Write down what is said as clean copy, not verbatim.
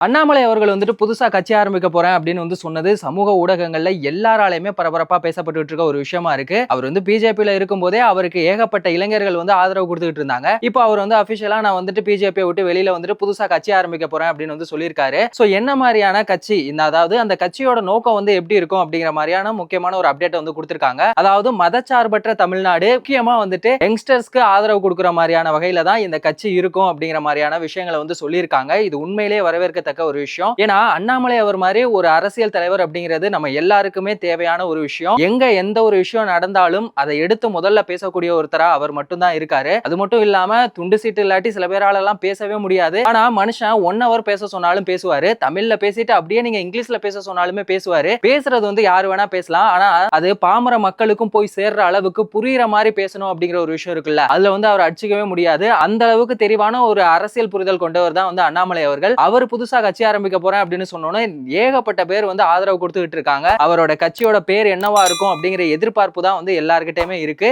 அண்ணாமலை அவர்கள் வந்துட்டு புதுசா கட்சி ஆரம்பிக்க போறேன் அப்படின்னு வந்து சொன்னது சமூக ஊடகங்கள்ல எல்லாராலையுமே பரபரப்பா பேசப்பட்டு இருக்க ஒரு விஷயமா இருக்கு. அவர் வந்து பிஜேபியில இருக்கும் போதே அவருக்கு ஏகப்பட்ட இளைஞர்கள் வந்து ஆதரவு கொடுத்துட்டு இருந்தாங்க. இப்போ அவர் வந்து அபிஷியலா நான் வந்துட்டு பிஜேபியை விட்டு வெளியில வந்துட்டு புதுசா கட்சி ஆரம்பிக்க போறேன் அப்படின்னு வந்து சொல்லியிருக்காரு. சோ என்ன மாதிரியான கட்சி அதாவது அந்த கட்சியோட நோக்கம் வந்து எப்படி இருக்கும் அப்படிங்கிற மாதிரியான முக்கியமான ஒரு அப்டேட் வந்து கொடுத்திருக்காங்க. அதாவது மதச்சார்பற்ற தமிழ்நாடு, முக்கியமா வந்துட்டு யங்ஸ்டர்ஸ்க்கு ஆதரவு கொடுக்குற மாதிரியான வகையில தான் இந்த கட்சி இருக்கும் அப்படிங்கிற மாதிரியான விஷயங்களை வந்து சொல்லியிருக்காங்க. இது உண்மையிலேயே வரவேற்க ஒரு விஷயம். ஏன்னா அண்ணாமலை அவர் மாதிரி ஒரு அரசியல் தலைவர் அப்படிங்கிறது நம்ம எல்லாருக்குமே தேவையான ஒரு விஷயம். எந்த ஒரு விஷயம் நடந்தாலும் அதை எடுத்து முதல்ல பேசக்கூடிய ஒருத்தரா அவர் மட்டும் தான் இருக்காரு. அது மட்டும் இல்லாம துண்டு சீட்டு இல்லாட்டி சில பேரால எல்லாம் பேசவே முடியாது. ஆனா மனுஷன் 1 hour பேச சொன்னாலும் பேசுவாரு. தமிழ்ல பேசிட்டு அப்படியே நீங்க இங்கிலீஷ்ல பேச சொன்னாலுமே பேசுவாரு. பேசுறது வந்து யாரு வேணா பேசலாம். ஆனா அது பாமர மக்களுக்கும் போய் சேர்ற அளவுக்கு புரியுற மாதிரி பேசணும் அப்படிங்கிற ஒரு விஷயம் இருக்குல்ல, அதுல வந்து அவர் அடிச்சுக்கவே முடியாது. அந்த அளவுக்கு தெளிவான ஒரு அரசியல் புரிதல் கொண்டவர் தான் வந்து அண்ணாமலை அவர்கள். அவர் புதுசா கட்சி ஆரம்பிக்க போறேன் அப்படின்னு சொன்னோன்னே ஏகப்பட்ட பேர் வந்து ஆதரவு கொடுத்துக்கிட்டு இருக்காங்க. அவரோட கட்சியோட பேர் என்னவா இருக்கும் அப்படிங்கிற எதிர்பார்ப்பு தான் வந்து எல்லார்கிட்டயுமே இருக்கு.